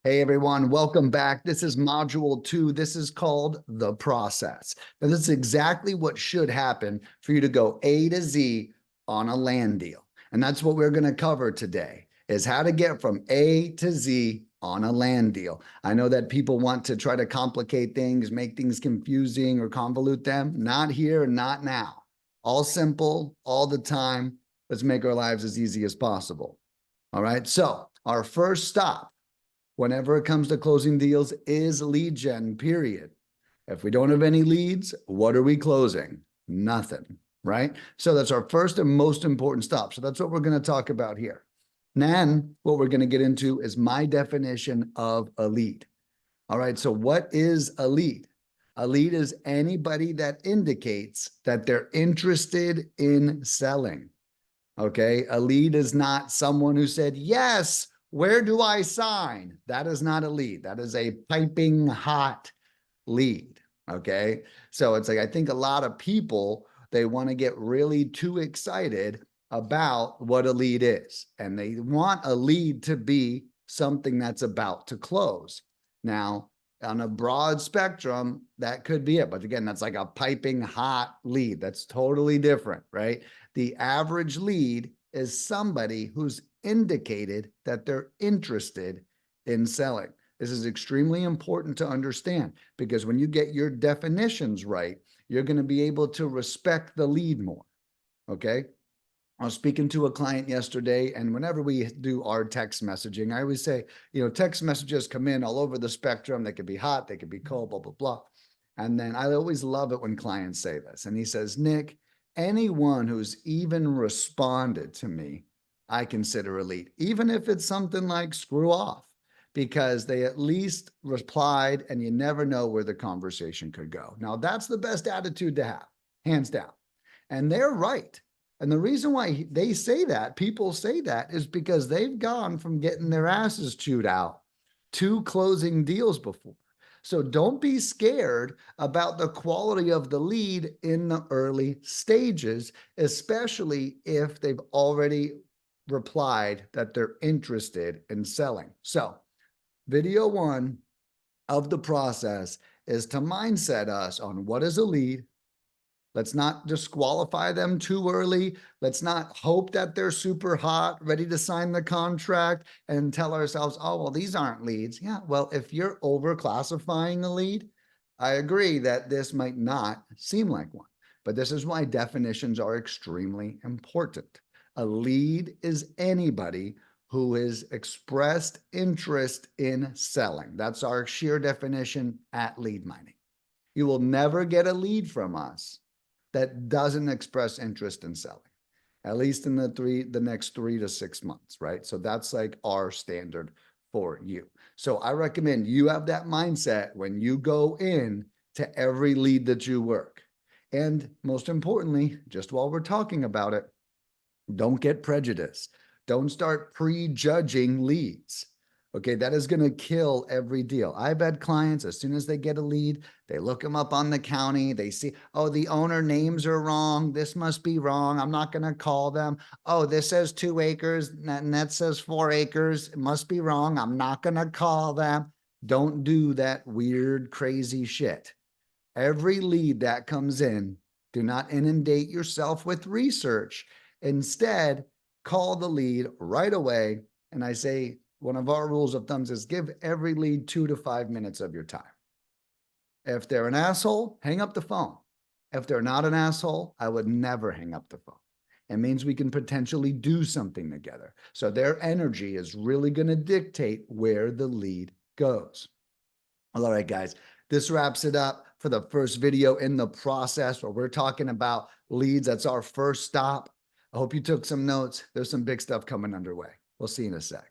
Hey everyone, welcome back. This is module 2. This is called the process. Now, this is exactly what should happen for you to go A to Z on a land deal. And that's what we're going to cover today is how to get from A to Z on a land deal. I know that people want to try to complicate things, make things confusing or convolute them. Not here, not now. All simple, all the time. Let's make our lives as easy as possible. All right. So our first stop whenever it comes to closing deals is lead gen, period. If we don't have any leads, what are we closing? Nothing, right? So that's our first and most important stop. So that's what we're going to talk about here. Then what we're going to get into is my definition of a lead. All right, so what is a lead? A lead is anybody that indicates that they're interested in selling. Okay, a lead is not someone who said, yes, where do I sign? That is not a lead. That is a piping hot lead. Okay, so it's like, I think a lot of people, they want to get really too excited about what a lead is. And they want a lead to be something that's about to close. Now, on a broad spectrum, that could be it. But again, that's like a piping hot lead. That's totally different, right? The average lead is somebody who's indicated that they're interested in selling. This is extremely important to understand because when you get your definitions right, you're going to be able to respect the lead more. Okay. I was speaking to a client yesterday, and whenever we do our text messaging, I always say, text messages come in all over the spectrum. They could be hot, they could be cold, blah, blah, blah. And then I always love it when clients say this. And he says, Nick, anyone who's even responded to me, I consider a lead, even if it's something like screw off, because they at least replied and you never know where the conversation could go. Now, that's the best attitude to have, hands down. And they're right. And the reason why they say that, people say that, is because they've gone from getting their asses chewed out to closing deals before. So don't be scared about the quality of the lead in the early stages, especially if they've already replied that they're interested in selling. So video 1 of the process is to mindset us on what is a lead. Let's not disqualify them too early. Let's not hope that they're super hot, ready to sign the contract and tell ourselves, oh, well, these aren't leads. Yeah, well, if you're overclassifying a lead, I agree that this might not seem like one, but this is why definitions are extremely important. A lead is anybody who has expressed interest in selling. That's our sheer definition at Lead Mining. You will never get a lead from us that doesn't express interest in selling, at least in the next 3 to 6 months, right? So that's like our standard for you. So I recommend you have that mindset when you go in to every lead that you work. And most importantly, just while we're talking about it, don't get prejudiced. Don't start prejudging leads. Okay, that is going to kill every deal. I've had clients, as soon as they get a lead, they look them up on the county. They see, oh, the owner names are wrong. This must be wrong. I'm not going to call them. Oh, this says 2 acres and that says 4 acres. It must be wrong. I'm not going to call them. Don't do that weird, crazy shit. Every lead that comes in, do not inundate yourself with research. Instead, call the lead right away. And I say, one of our rules of thumbs is give every lead 2 to 5 minutes of your time. If they're an asshole, hang up the phone. If they're not an asshole, I would never hang up the phone. It means we can potentially do something together. So their energy is really going to dictate where the lead goes. All right, guys, this wraps it up for the first video in the process where we're talking about leads. That's our first stop. I hope you took some notes. There's some big stuff coming underway. We'll see you in a sec.